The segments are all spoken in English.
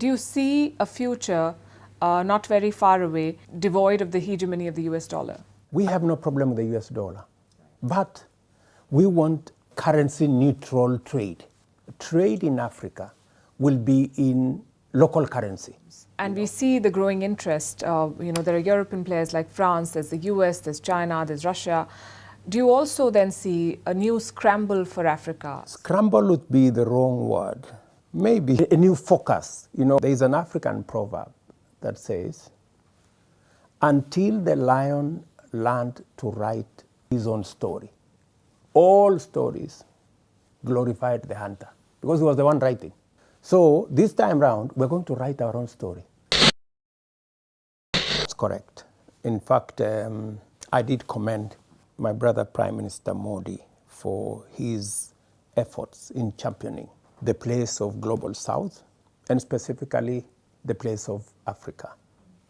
Do you see a future not very far away, devoid of the hegemony of the US dollar? We have no problem with the US dollar, but we want currency neutral trade. Trade in Africa will be in local currency. And we see the growing interest. There are European players like France, there's the US, there's China, there's Russia. Do you also then see a new scramble for Africa? Scramble would be the wrong word. Maybe a new focus. There is an African proverb that says, until the lion learned to write his own story, all stories glorified the hunter, because he was the one writing. So this time round, we're going to write our own story. That's correct. In fact, I did commend my brother Prime Minister Modi for his efforts in championing the place of Global South, and specifically the place of Africa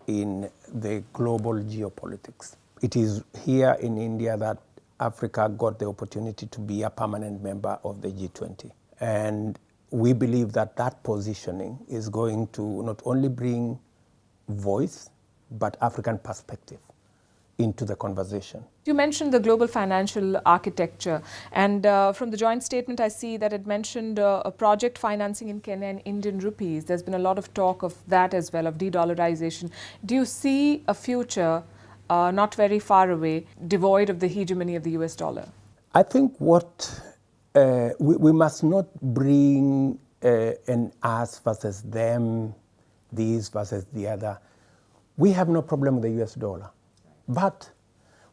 in the global geopolitics. It is here in India that Africa got the opportunity to be a permanent member of the G20. And we believe that that positioning is going to not only bring voice, but African perspective into the conversation. You mentioned the global financial architecture, and from the joint statement I see that it mentioned a project financing in Kenya in Indian rupees. There's been a lot of talk of that as well, of de-dollarization. Do you see a future not very far away, devoid of the hegemony of the US dollar? I think what we must not bring an us versus them, these versus the other. We have no problem with the US dollar, but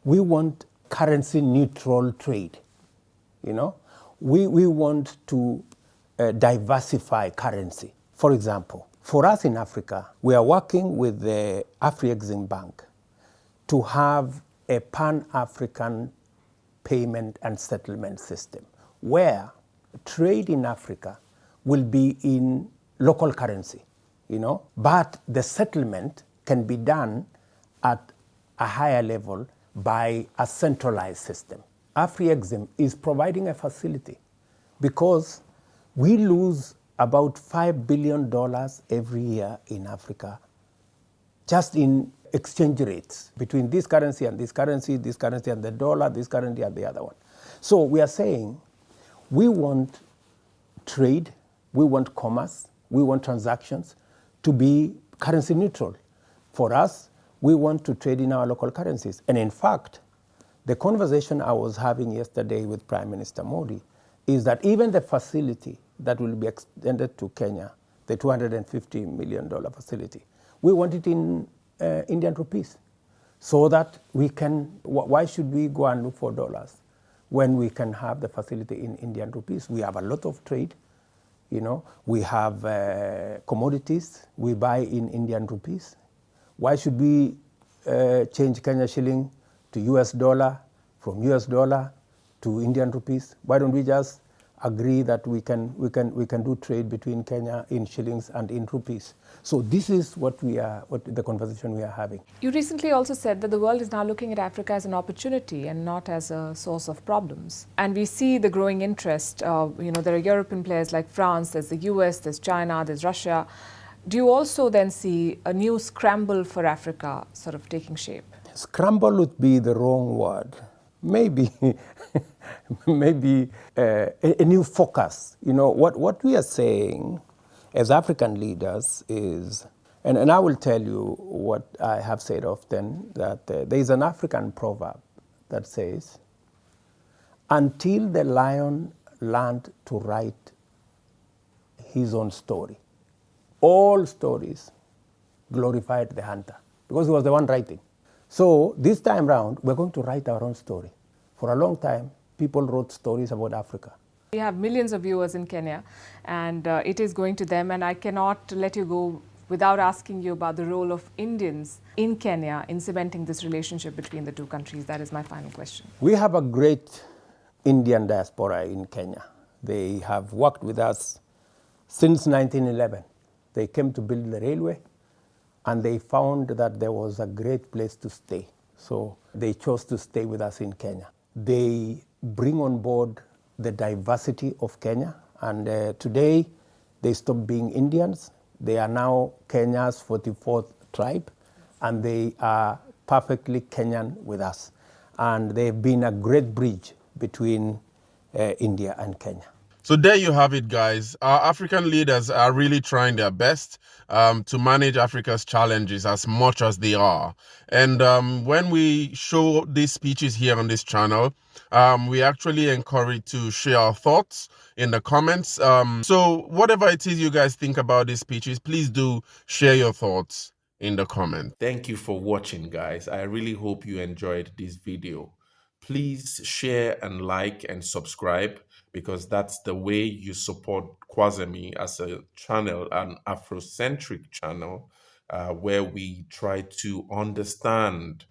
we want currency neutral trade. We want to diversify currency. For example, for us in Africa, we are working with the Afri-Exim Bank to have a pan-African payment and settlement system where trade in Africa will be in local currency, but the settlement can be done at a higher level by a centralized system. Afri-Exim is providing a facility because we lose about $5 billion every year in Africa just in exchange rates between this currency and this currency and the dollar, this currency and the other one. So we are saying we want trade, we want commerce, we want transactions to be currency neutral. For us, we want to trade in our local currencies. And in fact, the conversation I was having yesterday with Prime Minister Modi is that even the facility that will be extended to Kenya, the $250 million facility, we want it in Indian rupees so that we can, why should we go and look for dollars when we can have the facility in Indian rupees? We have a lot of trade, we have commodities we buy in Indian rupees. Why should we change Kenya shilling to US dollar, from US dollar to Indian rupees? Why don't we just agree that we can do trade between Kenya in shillings and in rupees? So this is what the conversation we are having. You recently also said that the world is now looking at Africa as an opportunity and not as a source of problems. And we see the growing interest. There are European players like France, there's the US, there's China, there's Russia. Do you also then see a new scramble for Africa sort of taking shape? Scramble would be the wrong word. Maybe a new focus. What we are saying as African leaders is, and I will tell you what I have said often, that there is an African proverb that says, until the lion learned to write his own story, all stories glorified the hunter, because he was the one writing. So this time round, we're going to write our own story. For a long time, people wrote stories about Africa. We have millions of viewers in Kenya, and it is going to them, and I cannot let you go without asking you about the role of Indians in Kenya in cementing this relationship between the two countries. That is my final question. We have a great Indian diaspora in Kenya. They have worked with us since 1911. They came to build the railway, and they found that there was a great place to stay. So they chose to stay with us in Kenya. They bring on board the diversity of Kenya, and today they stopped being Indians. They are now Kenya's 44th tribe, and they are perfectly Kenyan with us. And they've been a great bridge between India and Kenya. So there you have it, guys. Our African leaders are really trying their best to manage Africa's challenges as much as they are. And when we show these speeches here on this channel, we actually encourage to share our thoughts in the comments. So whatever it is you guys think about these speeches, please do share your thoughts in the comments. Thank you for watching, guys. I really hope you enjoyed this video. Please share and like and subscribe, because that's the way you support Kwazemi as a channel, an Afrocentric channel, where we try to understand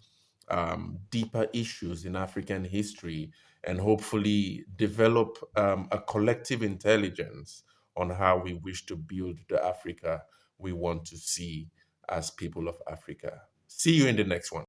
deeper issues in African history and hopefully develop a collective intelligence on how we wish to build the Africa we want to see as people of Africa. See you in the next one.